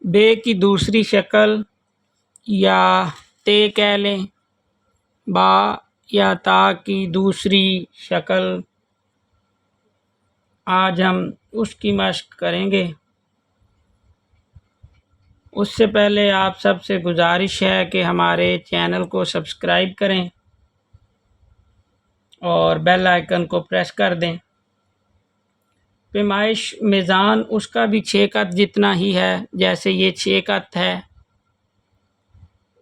بے کی دوسری شکل یا تے کہہ لیں، با یا تا کی دوسری شکل، آج ہم اس کی مشق کریں گے۔ اس سے پہلے آپ سب سے گزارش ہے کہ ہمارے چینل کو سبسکرائب کریں اور بیل آئیکن کو پریس کر دیں۔ پیمائش میزان اس کا بھی 6 قط جتنا ہی ہے، جیسے یہ 6 قط ہے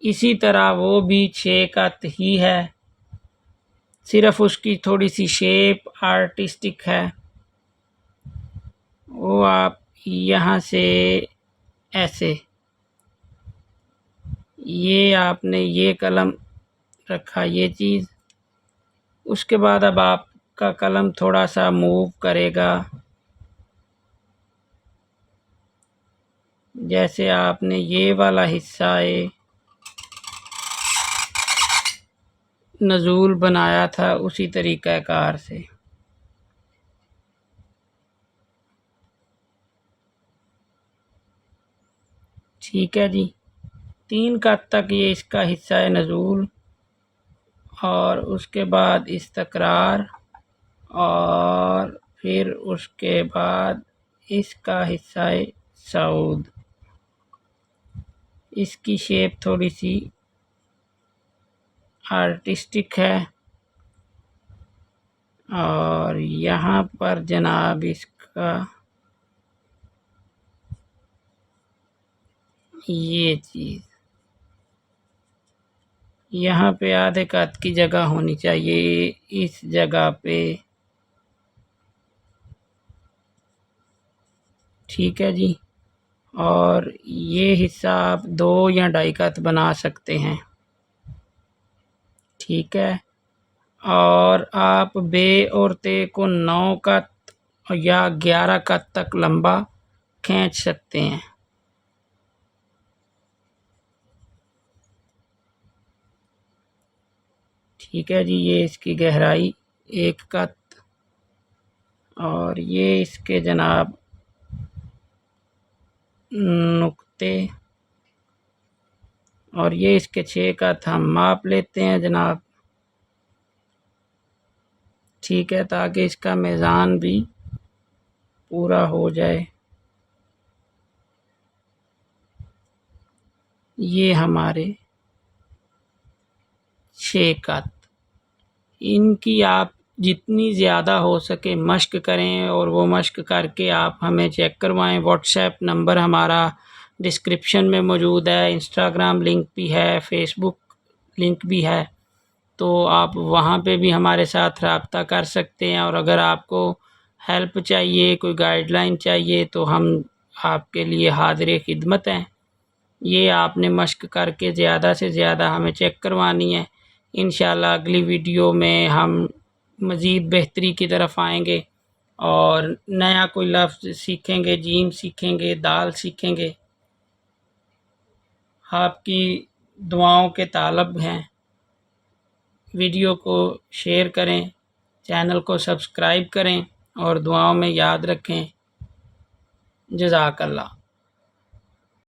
اسی طرح وہ بھی 6 قط ہی ہے، صرف اس کی تھوڑی سی شیپ آرٹسٹک ہے۔ وہ آپ یہاں سے ایسے، یہ آپ نے یہ قلم رکھا یہ چیز، اس کے بعد اب آپ کا قلم تھوڑا سا موو کرے گا، جیسے آپ نے یہ والا حصہ نزول بنایا تھا اسی طریقہ کار سے۔ ٹھیک ہے جی، 3 قط تک یہ اس کا حصہ ہے نزول، اور اس کے بعد استقرار، اور پھر اس کے بعد اس کا حصہ ہے صعود۔ اس کی شیپ تھوڑی سی آرٹسٹک ہے، اور یہاں پر جناب اس کا یہ چیز یہاں پہ آدھے قط کی جگہ ہونی چاہیے اس جگہ پہ۔ ٹھیک ہے جی، اور یہ حصہ آپ 2 یا 2.5 قط بنا سکتے ہیں۔ ٹھیک ہے، اور آپ بے اور تے کو 9 قط یا 11 قط تک لمبا کھینچ سکتے ہیں۔ ٹھیک ہے جی، یہ اس کی گہرائی 1 قط، اور یہ اس کے جناب نقطے، اور یہ اس کے 6 قط ہم ماپ لیتے ہیں جناب۔ ٹھیک ہے، تاکہ اس کا میزان بھی پورا ہو جائے۔ یہ ہمارے 6 قط، ان کی آپ جتنی زیادہ ہو سکے مشق کریں، اور وہ مشق کر کے آپ ہمیں چیک کروائیں۔ واٹس ایپ نمبر ہمارا ڈسکرپشن میں موجود ہے، انسٹاگرام لنک بھی ہے، فیس بک لنک بھی ہے، تو آپ وہاں پہ بھی ہمارے ساتھ رابطہ کر سکتے ہیں۔ اور اگر آپ کو ہیلپ چاہیے، کوئی گائیڈ لائن چاہیے، تو ہم آپ کے لیے حاضر خدمت ہیں۔ یہ آپ نے مشق کر کے زیادہ سے زیادہ ہمیں چیک کروانی ہے۔ انشاءاللہ اگلی ویڈیو میں ہم مزید بہتری کی طرف آئیں گے، اور نیا کوئی لفظ سیکھیں گے، جیم سیکھیں گے، دال سیکھیں گے۔ آپ کی دعاؤں کے طالب ہیں۔ ویڈیو کو شیئر کریں، چینل کو سبسکرائب کریں، اور دعاؤں میں یاد رکھیں۔ جزاک اللہ۔